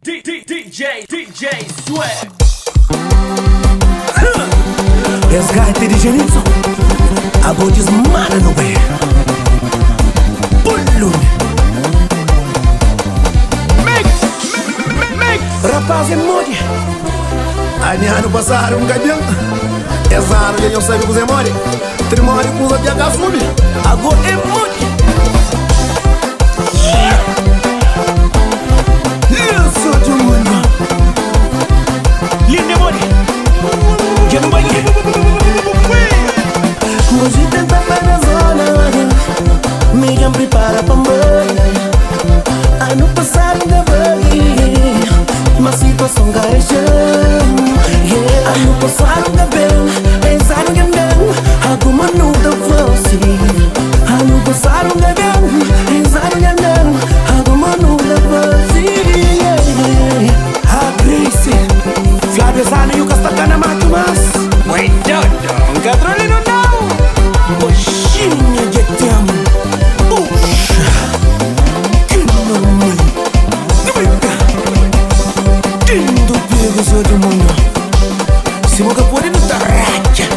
DJ Swag. Resgate de Genitzo. Abo desmara no way. Pullo. Mix. Rapaz é mori. Ani ano passado gadão. Exato, eu sei que você mori. Trimori pula de agaçume. Agora é mori. Isso de mundo. Linda mori. Que não vai ir. Hoje tenta para a zona. Me já prepara para morrer. Ano passado ainda vai. Uma situação garejão. Ano passado ainda bem. Pensar que não. Alguma nunca fosse. Ano passado ainda bem. Pensar que não. Alguma nunca fosse. A crise. Flávio Zana e o Castacana mato mas. Wait, don't. Catrolino não. Coxinha de tempo. Puxa. Que não mãe. Lindo pego sou do mundo. Se nunca pode não tá racha.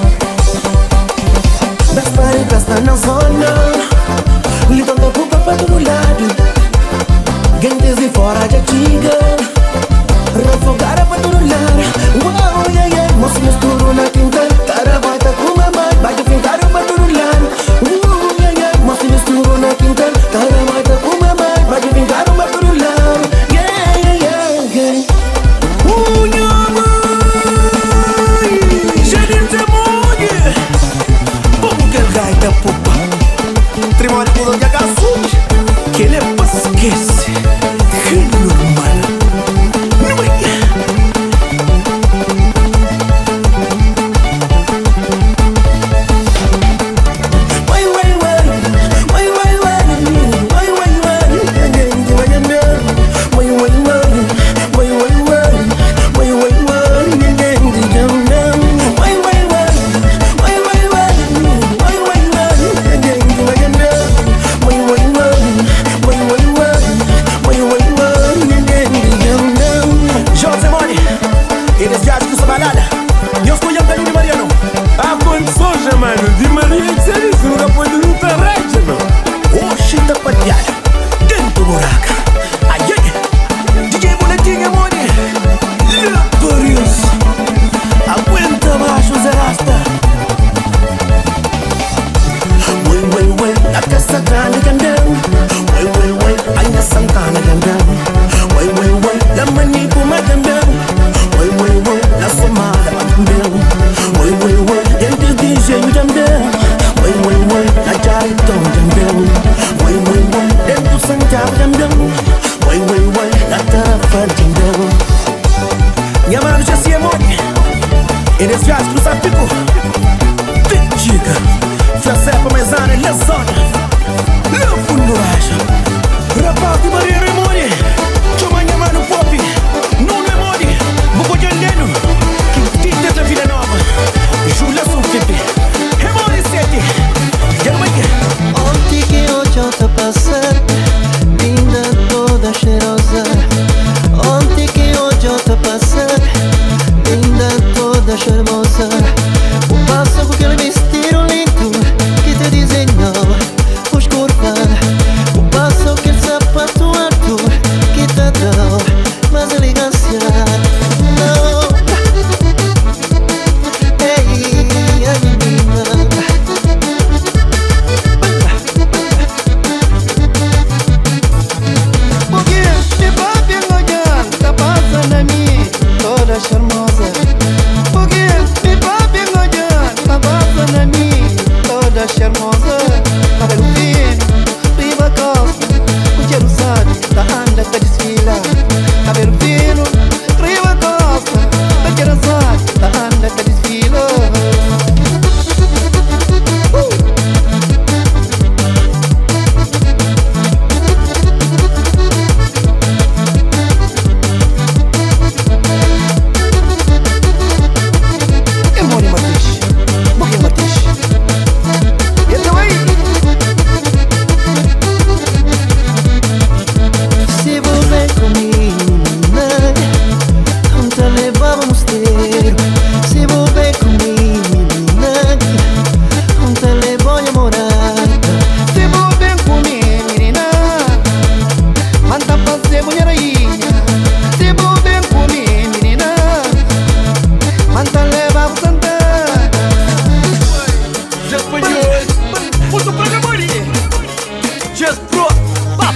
Das paredes tá na zona. Lidam da culpa para todo lado. Gentes de fora de antiga. Refogada para todo lado. Uau, yeah, yeah. Moço misturo na quinta. Cara vai tá com mamãe. Vai de fincar para todo lado. Yeah, yeah. Moço misturo na quinta. Cara vai tá com mamãe. Vai de fincar para todo lado. Yeah, yeah, yeah, yeah. Minha mãe. Genitzo é mulher. Como que ele gaita pupa. Trimório pula de agaçume. Que ele é pra esquecer. Que normal.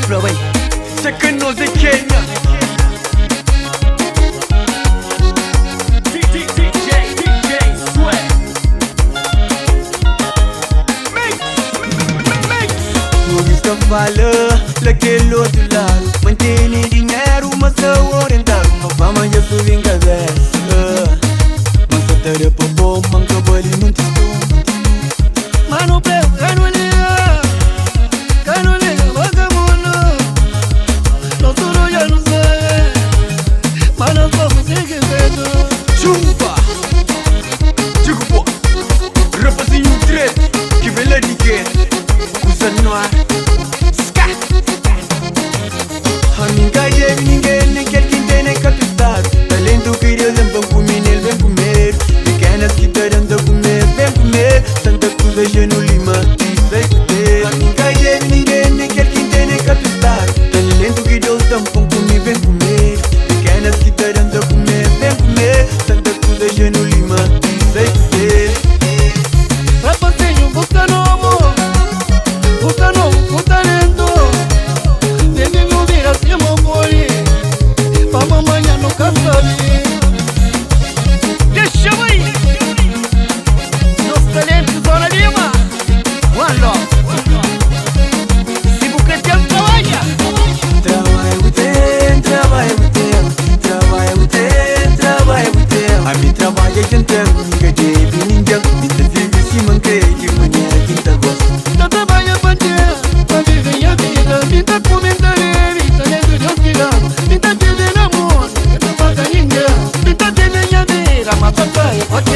Afro, wey. Second nose in Kenya. DJ Sweat. Mix fala, laquele outro lado. Mantém dinheiro, mas eu orientar. Uma fama já subi em cabeça. Mas eu teria popô, manca boli, não te estou. Mano, preu, canulia, vagabundo. Não sou já não sei. Mas não sou música feito. Chumba, digo pô, rapazinho trete, que vela de quê? Usa no ar. Nunca teve ninguém, nem quer quem tem nem capitado. Talento que Deus é bom comer, ele vem comer. Pequenas que te dando a comer, vem comer. Santa Cruz é no Lima, isso vai comer. Nunca teve ninguém, nem quer quem tem nem capitado. Talento que Deus é bom comer, vem comer. Pequenas que te dando a comer, vem comer. Santa Cruz é no Lima, isso vai comer. Rapazinho, busca novo, com talento. Vamos amanhã no casale. Deixa eu aí. Nos talentos Zona Lima. One love. Se você quer trabalhar, trabalha o tempo, trabalha o tempo, trabalha o tempo, trabalha o tempo. A mim trabalha quem tem, nunca teve ninguém. Me vive se manquei de manhã quem tá gosto. Não trabalha pra ter, pra viver a vida. Me tá comendo a vida, talento Deus que dá. Me tá perdendo amor, eu não paga ninguém. Me tá tendo a vida, mas papai, ok.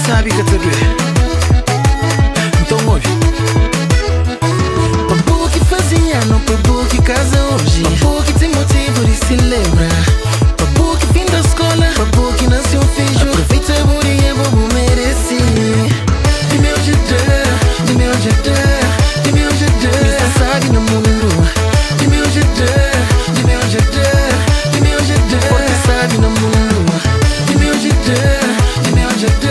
sabe que te doer. Então ouve. Papo que fazia, não papo que casa hoje. Papo que tem motivo de se lembrar. Papo que fim da escola, papo que nasceu filho. Aproveita a burinha, bobo merece. De meu jeito, de meu jeito, de meu jeito. Mista sabe no mundo. De meu jeito, de meu jeito, de meu jeito. Porque sabe no mundo. De meu jeito, de meu jeito,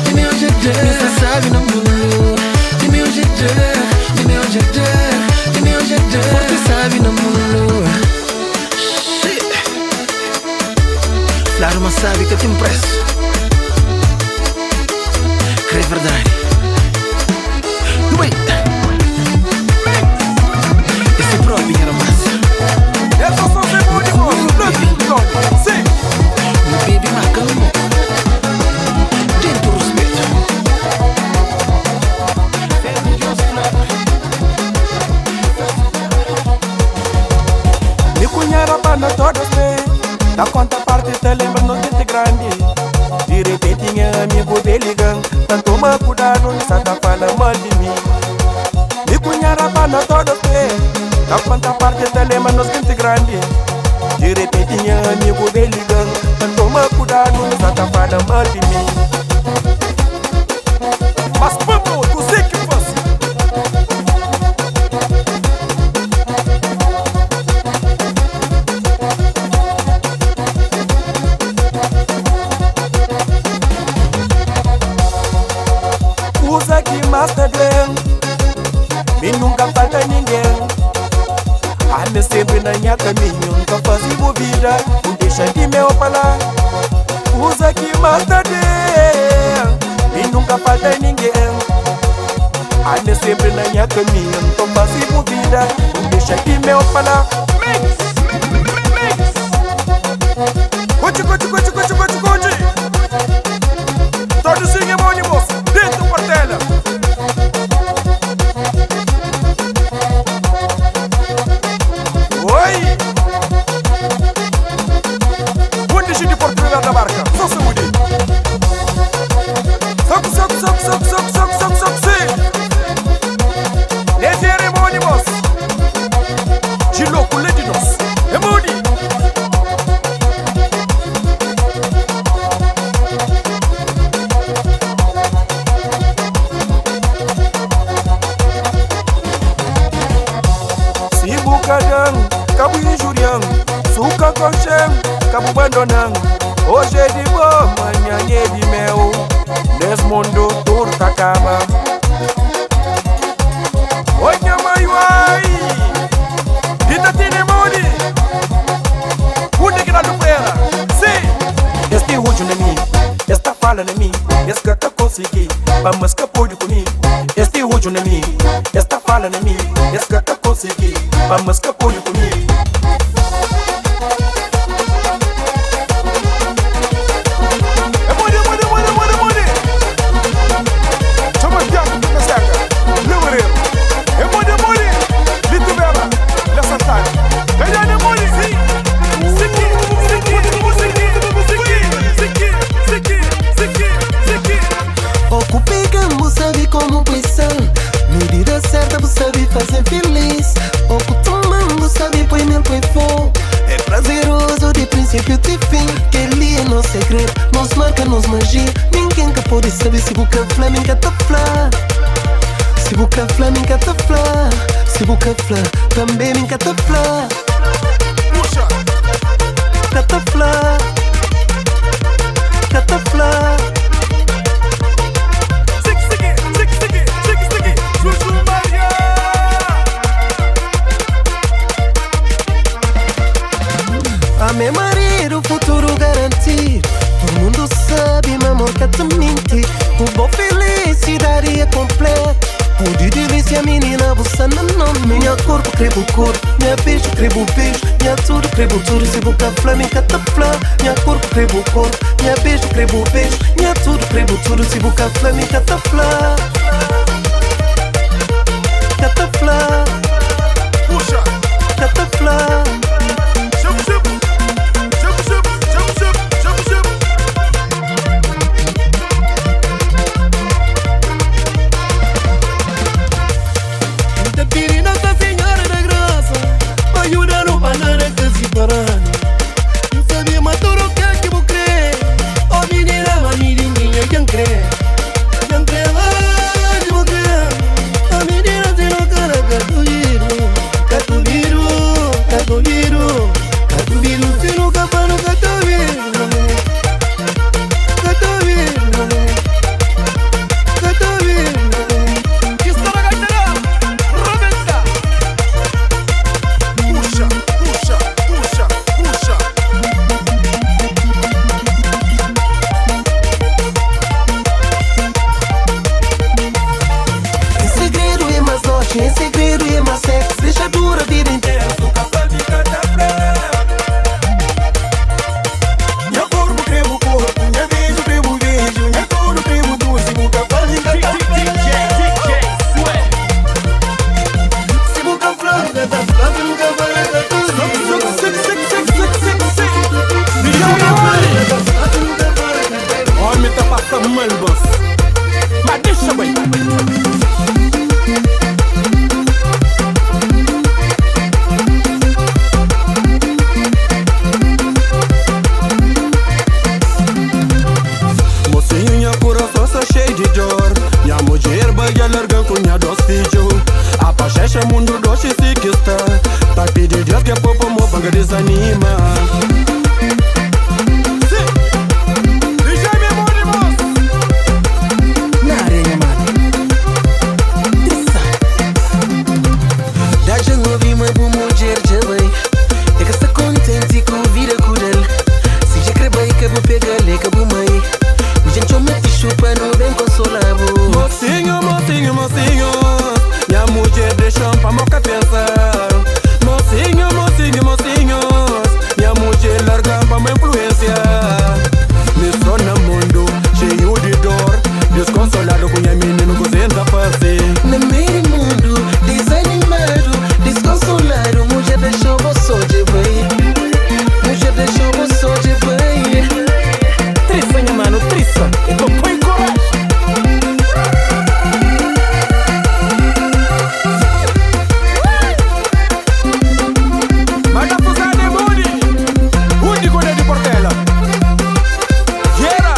de meu jeito. Mista sabe no mundo. De meu jeito, de meu jeito, de meu jeito. Porque sabe no mundo. Claro, mas sabe que tem preço. Que é verdade. Ui. Esse próprio era massa. Eu só sou sempre de boa. Sim. Meu baby macambo. Dentro do respeito. Me cunhara para todos bem. Da conta parte te lembra no gente grande. De repente minha amigo beligam. Tanto toma cuidado, nessa tá falando mal de mim. Me cunhara para todos bem. Da conta parte te lembra no gente grande. De repente minha amigo beligam. Tanto toma cuidado, nessa tá falando mal de mim. Mas vamos, tu sei que fosse. Usa que Master Glenn. Me nunca falta ninguém. Ande sempre na minha caminho. Nunca fazia vida. Não deixa de me falar. Usa que Master Glenn. Me nunca falta ninguém. Ande sempre na minha caminho. Nunca fazia vida. Não deixa de me falar. Curte, curte, curte, curte, curte, curte. Todos singam ônibus dentro do quartel. Oi! Onde deixa de Portugal da barca? Só se mude. Soco, soco, soco, soco, soco, soco, soco, soco, sim. Descerem ônibus. De louco, ledinos. É mude. Cabo injurião, suca com chem, cabo abandonão. Hoje é de boa, amanhã é de mel. Nesse mundo tudo acaba. Oi, minha mãe, uai. Dita tine mori. Onde que dá do prela? Sim. Este último é mim, esta fala é mim. Esse que eu consegui, vamos escapar de comigo. Este último é mim, esta fala é mim. Esse que eu consegui, vamos escapar de comigo. Fazer feliz, ou tomando, sabe, põe mel, põe fogo. É prazeroso de princípio até fim. Que ele é nosso segredo, nos marca, nos magia. Ninguém que pode saber se buca flamenca tá flá. Se buca flamenca tá flá. Se buca flá, também minha tá flá. Puxa! Tá flá. Tá flá. A meu marido, o futuro garantir. Todo mundo sabe, meu amor, que te mentir. O bom felicidade é completo. Pode delícia, menina, você não nome. Minha corpo, crebo corpo. Minha beijo, crebo beijo. Minha tudo, crebo tudo. Se boca flamenca, tá flá. Minha corpo, crebo corpo. Minha beijo, crebo beijo. Minha tudo, crebo tudo. Se boca flamenca, tá flá. Tá flá. Puxa! Tá flá. Que segredo é mais sexo, deixa dura a vida inteira. Sou capaz de cantar pra minha corpo cremo corpo, minha beijo cremo beijo, minha cor cremo doce, sou capaz de cantar pra Se boca flora, tá flora, nunca vai dar tudo. Homem tá passando mal, boss. Mas deixa bem. Mocinho, minha coração só cheio de dor. Minha mulher vai largar com minha dois filhos. A paixão é mundo doce se que está. Tá pedindo Deus que a popa mo banga desanima. Mocinho, mocinho, mocinho, minha mulher deixou pra moca pensar. Mocinho, mocinho, mocinho, minha mulher larga pra uma influência. Me sou no mundo cheio de dor, desconsolado com minha menina cozinha a fazer. No meio do mundo, desanimado, desconsolado, mulher deixou você de bem. Mulher deixou você de bem. Trissa, minha mano, trissa. Então põe coragem. Mas a fusada é Muni, único de Portela. Gera,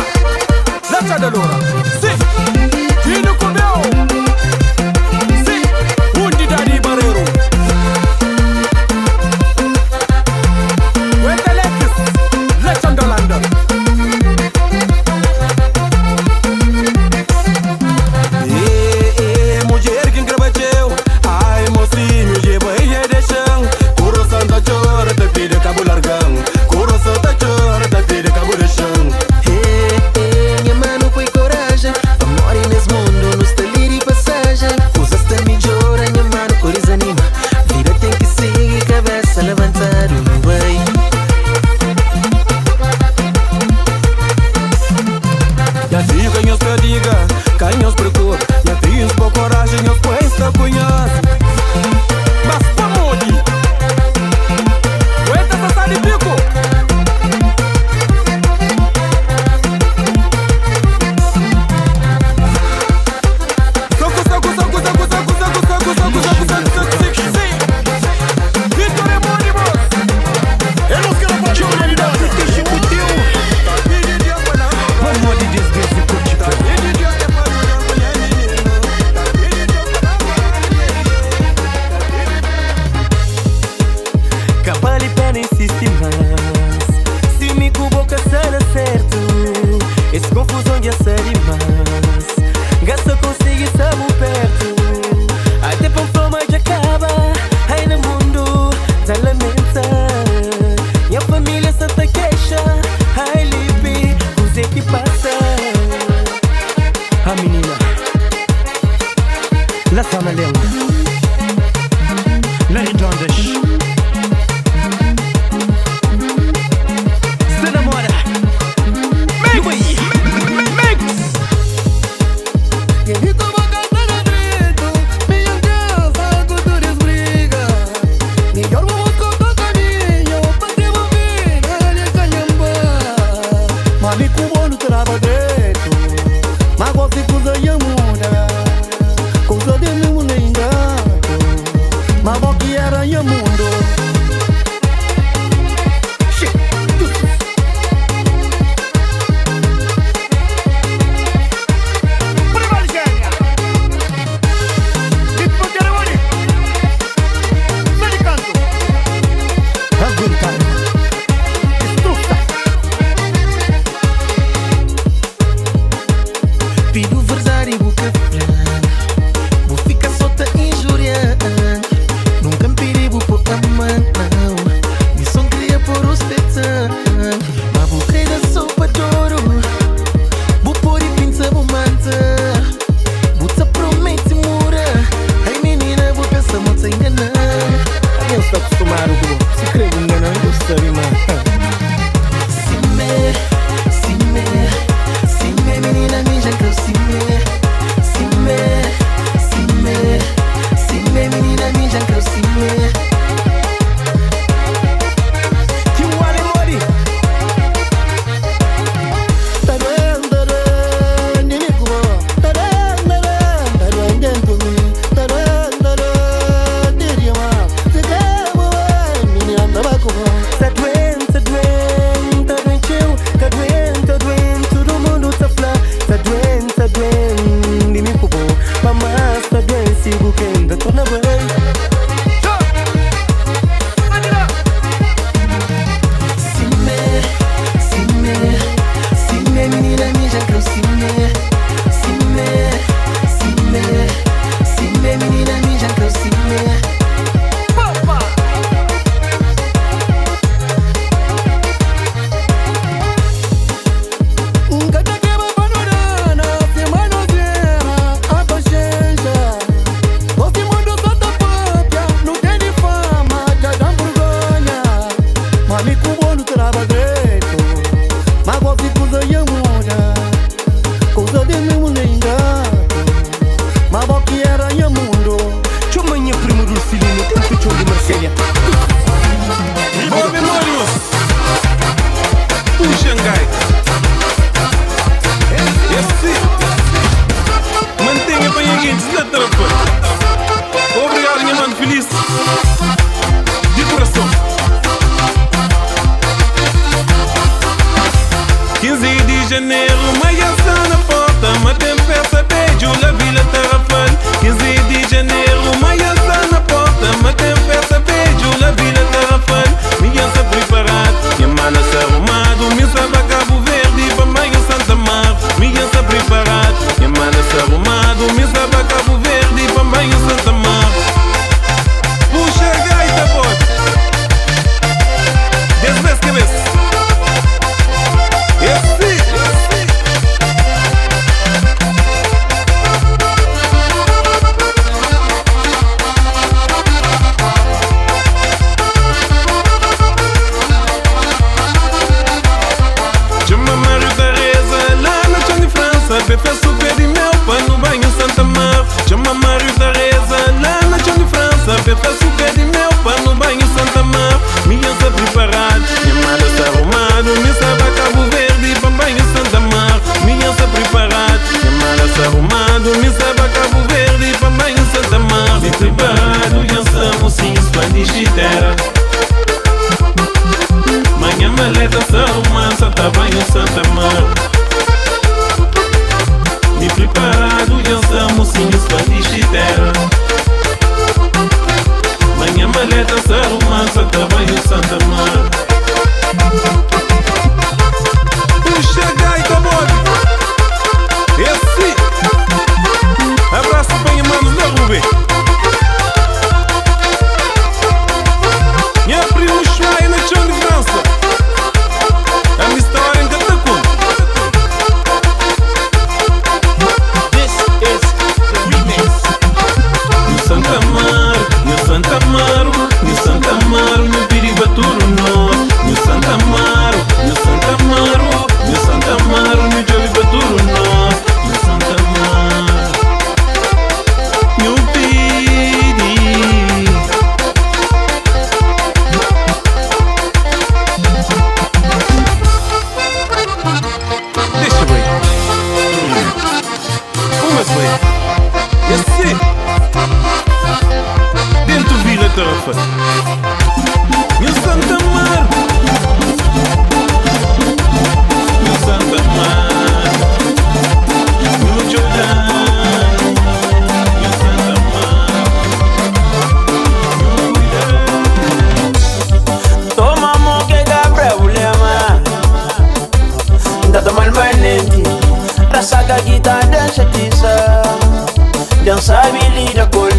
lança da Loura. Sim, Tino Comeu. Sim, unidade Barreiro. Wetelex, lança da Landa. Mulher que engravateu. Ai, mocinho, de banha de chão. Coração da chora, tá filha, cabo largão. Coração da chora, tá filha, cabo de chão. Minha mano põe coragem. Amor nesse mundo, nos talir e passagem. Coisas tão melhor, minha mano, por desanima. Vida tem que seguir, cabeça levantada, não vai. Já digo canhos pra diga, canhos procura. Já fiz por coragem, os pois tá cunhado. Mas pra Moni, aguenta essa sala de pico. Soco, soco, soco, soco, soco, soco, soco, soco, soco, soco, soco, sim. Vitor é Moni, boss. Eu não quero bater o nome da vida. Tá pedindo Deus pra não. Vamos de desgraça, curte. Tá pedindo Deus pra não. Tá pedindo Deus pra não. Capaz de pena insistir mais. Se me com boca será certo. Esse confusão já seria mais. Gasta consigo estamos perto. Até pra fama já acaba. Aí no mundo já lamenta. Minha família só te queixa. Ai, Lipe, coisa que passa. A menina La Sana Leão La Redondas Se namora Mix Mami como no trava dentro, mas você coisa ya muda, coisa de meu linda, mas vou que era ya mundo. Pido verdade e boca franca, vou ficar só te injuriar. Nunca me pedi vou por amar, não. Me só queria por os petar. Mas vou cair da sopa de ouro, vou pôr e pinça, vou manta. Vou te promete mura, ai menina, Rafat ñu sant maar ñu sant maar ñu jodaan ñu sant maar ñu Toma mo que gabra ulema Da toma manenti Rasaga gita dança tisa Dança habilida col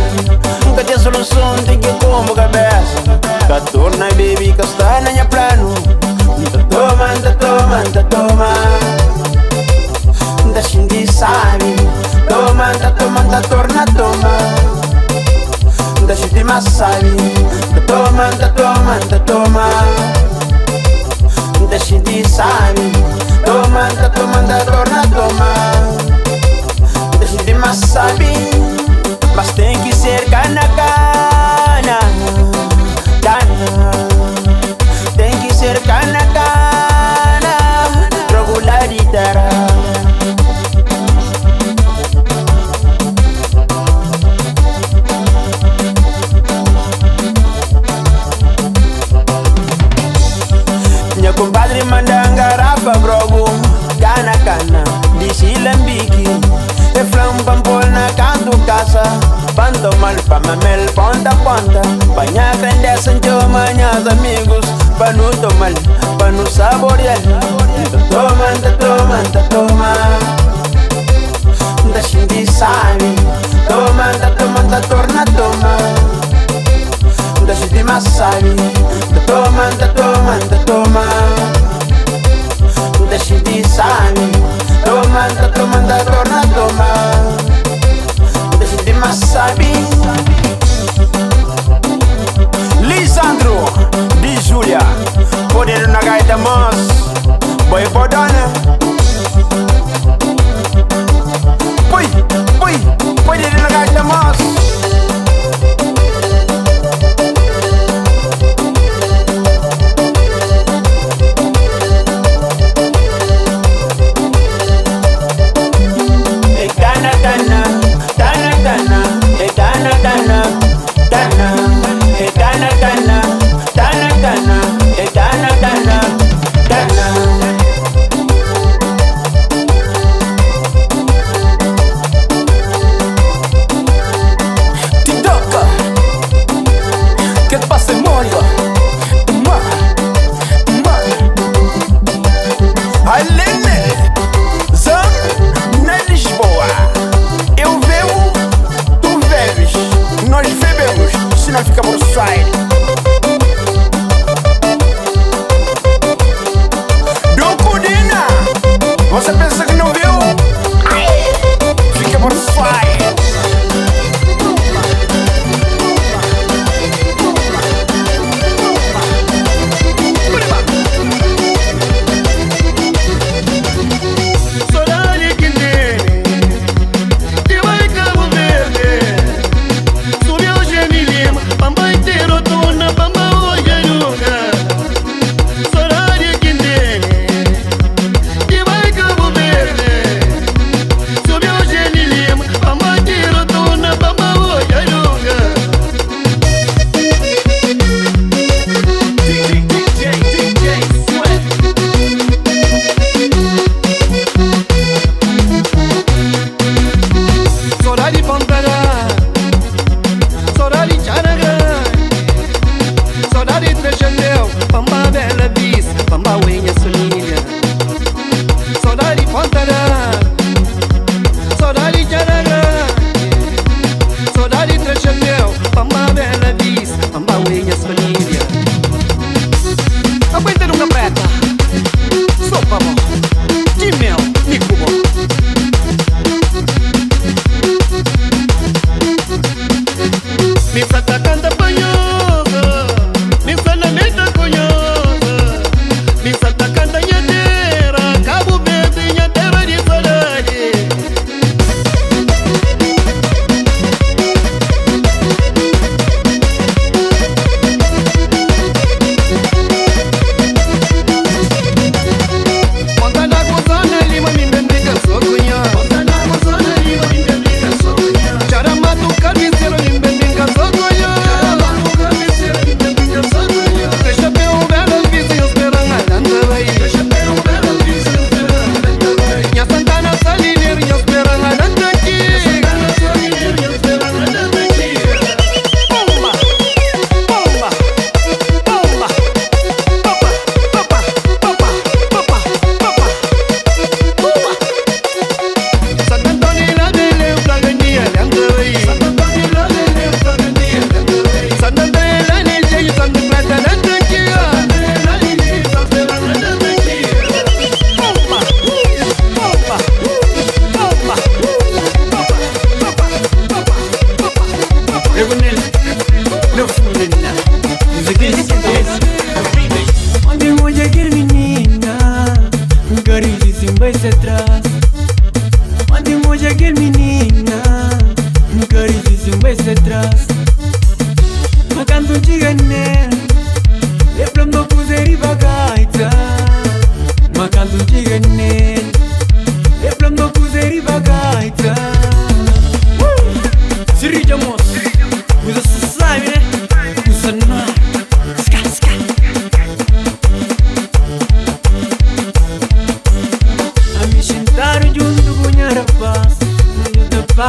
Nunca tem solução tem que como cabeça Ka torna baby ka está na minha plano Da toma Da shindi sabe Da torna toma Da shindi masabi Da toma Da shindi sabe Toma, da torna toma Da shindi masabi Mas tem que ser cana. Tem que ser cana. Regularidade. Minha compadre mandanga rafa grogo Cana, disi lembiki E flamban pol na canto casa Panto mal pa mamel ponta Banha grandesan choma minhas amigos Panuto mal, panu saborear Toma Da shindi sabe Toma, torna toma Da shindi masabi Toma Da shindi sabe Toma, torna toma Da shindi masabi Lisandro Di Julia Poder na gaita mas Boy bodana Poder na gaita mas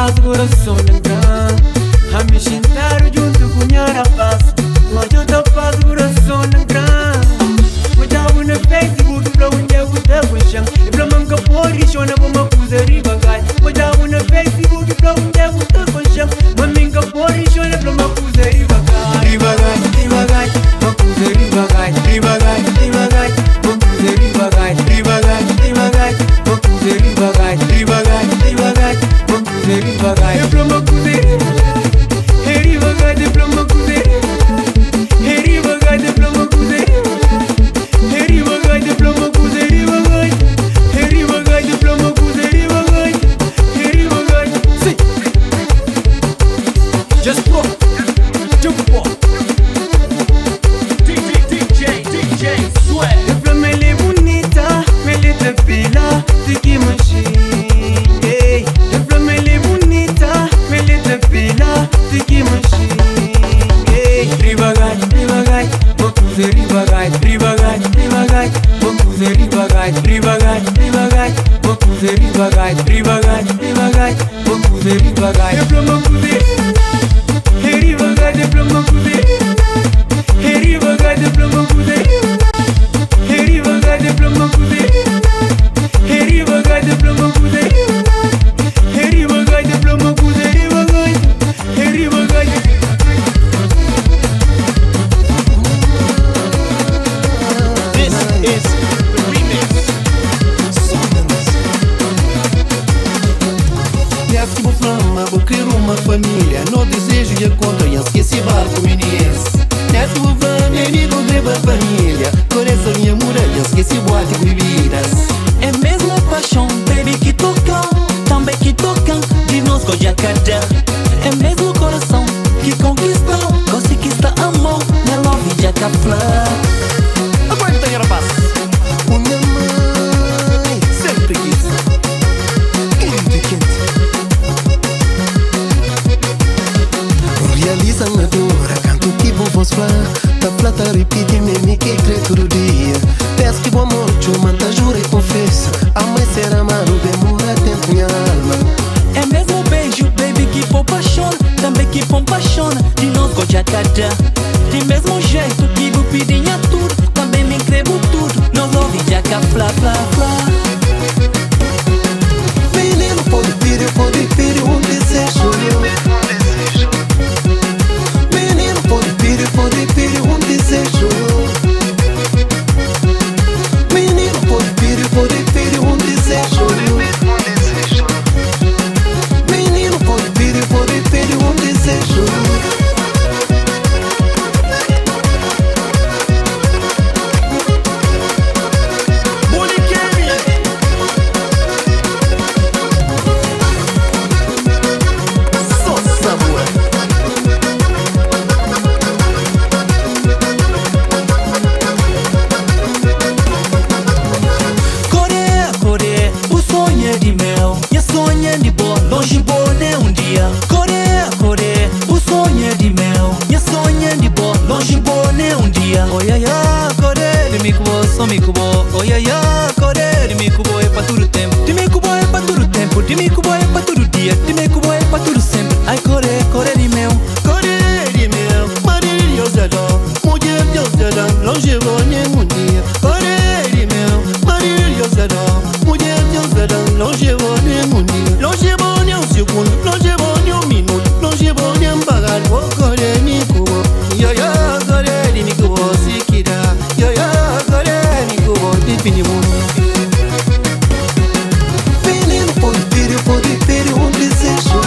paz, coração entrar. A me sentar junto com minha rapaz. Mas eu tô paz, coração entrar. Mas eu no Facebook, pra onde eu tô com chão. E pra manca por isso, eu não vou me acusar de bagai. Mas eu no Facebook, pra onde eu tô com chão. Mas minha por isso, eu não vou me acusar de bagai. Devagar, me acusar de bagai. Devagar, me acusar de bagai. Devagar, me acusar de bagai. Devagar, me acusar de bagai. Eu pra me acusar. Devagar, pra me acusar. Devagar, pra me acusar. Devagar, pra me acusar. Devagar, pra me acusar. Devagar. Sim. Just pro. Jump pro. DJ Sweat. Eu pra me ler bonita, me ler tranquila, fique machine. Eu pra me ler bonita, me ler tranquila, fique machine. Devagar, vou fazer devagar. Devagar, vou fazer devagar. Devagar, vou fazer devagar. Devagar, vou fazer devagar. Eu pra me acusar. Devagar, pra me acusar. Devagar, pra me acusar. Devagar, pra me acusar. Devagar, pra me acusar. Devagar, pra me acusar. Devagar. This is the remix. Desce vou flama, vou criar uma família. No desejo e encontro e esqueci barco meninas. Desce vou flama, inimigo greba família. Coração e amor, esqueci boate com bebidas. É mesmo a paixão, baby, que tocam, também que tocam, de nós com Jacarta. É mesmo o coração que conquistam, conquista amor, na love de Jacaflã. Aguenta aí, rapaz. Minha mãe sempre quis. Quente. Realiza na dor, canto que vou vos falar. Da plata repite me que crê todo dia. Peço que bom amor, manda jura e confessa. Amar e ser amado demora tempo minha alma. É mesmo beijo, baby, que for paixão, também que for paixão, de nós com Jacarta. De mesmo jeito que vou pedir a tudo, também me inscrevo tudo, nós love Jacaflã, flá, flá. Menino pode pedir um desejo. Menino pode pedir um desejo. Menino pode pedir um desejo. Menino pode pedir um desejo. Longe borne um dia, Coreia, o sonho é de mel. Minha sonho é de boa, longe borne um dia. Oiaia, Coreia, de me cubo, só me cubo. Oiaia, Coreia, de me cubo é pra todo tempo. De me cubo é pra todo tempo, de me cubo é pra todo dia. De me cubo é pra todo sempre. Ai, Coreia de mel. Coreia de mel, maravilhosa dó. Mulher diosa, longe borne um dia. Coreia de mel, maravilhosa dó. Mulher diosa, longe borne um dia. Longe borne um segundo, longe borne um minuto, longe borne um bagar. Oh, Coreia me cubo, ya, Coreia me cubo, se queira. Ya, Coreia me cubo, de finimundo. Menino pode pedir um desejo.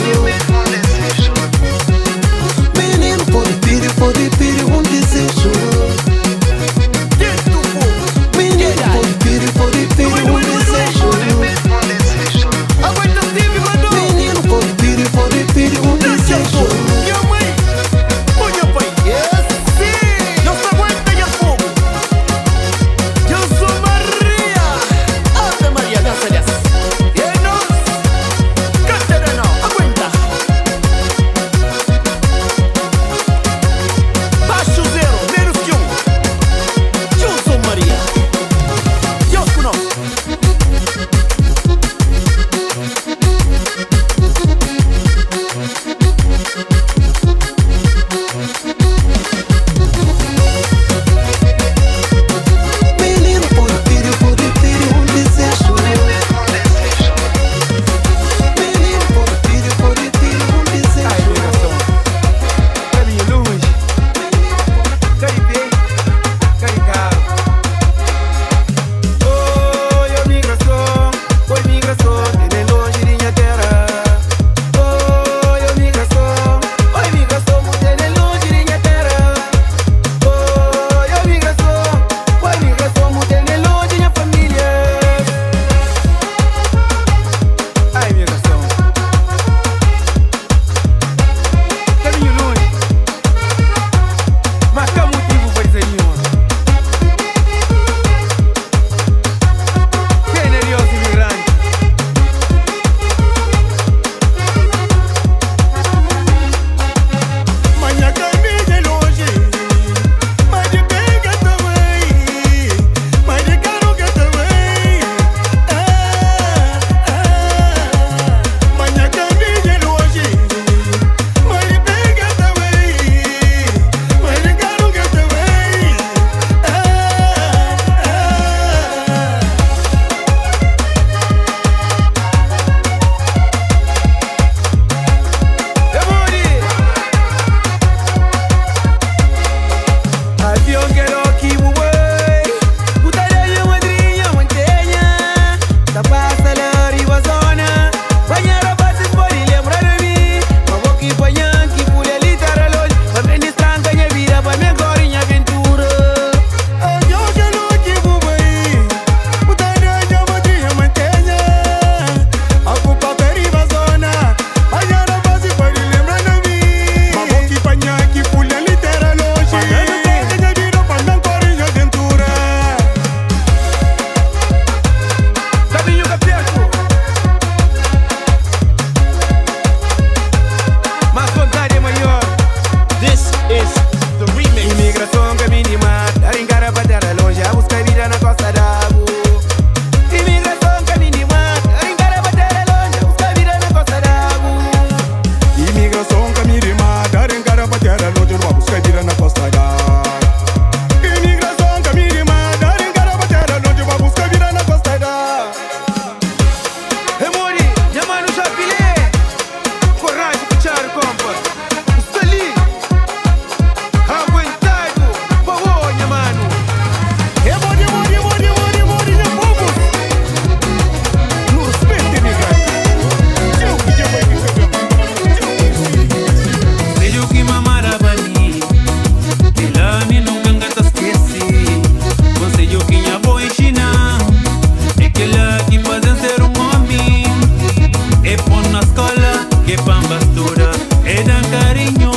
postura e dan cariño.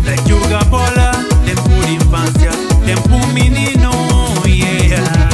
La juga bola, tempo de infancia, tempo menino, yeah.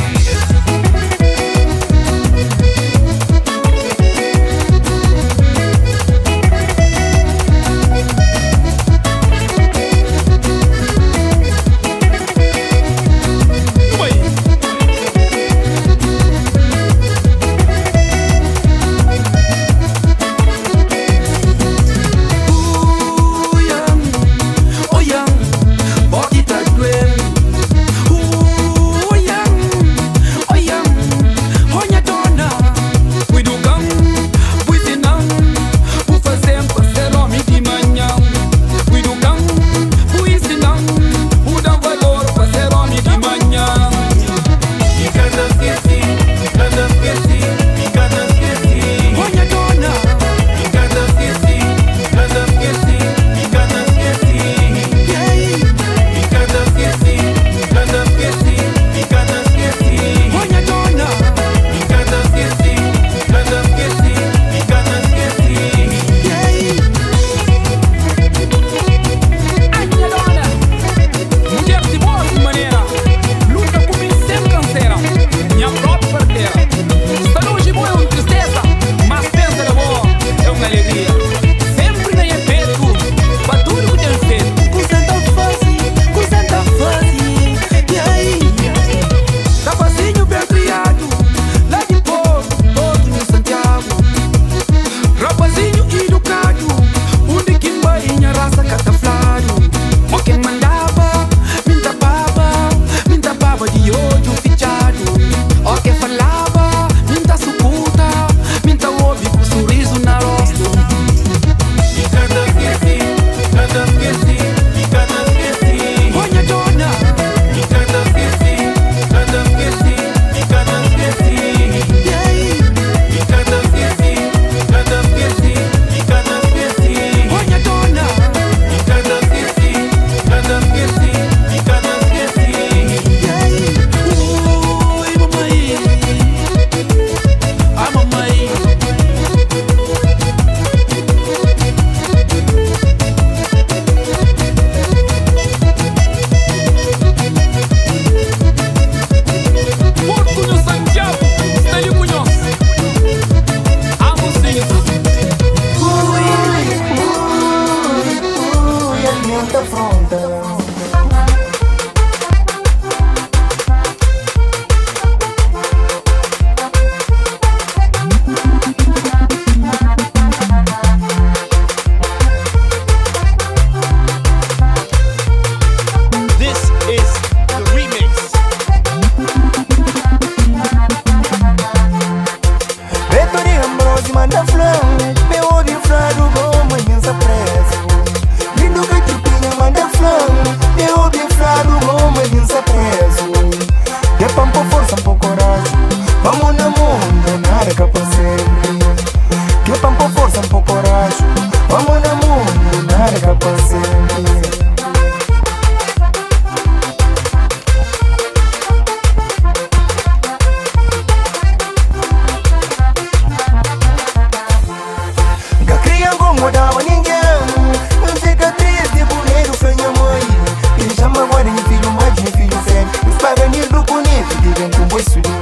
Paga ni do bonito, digam com boi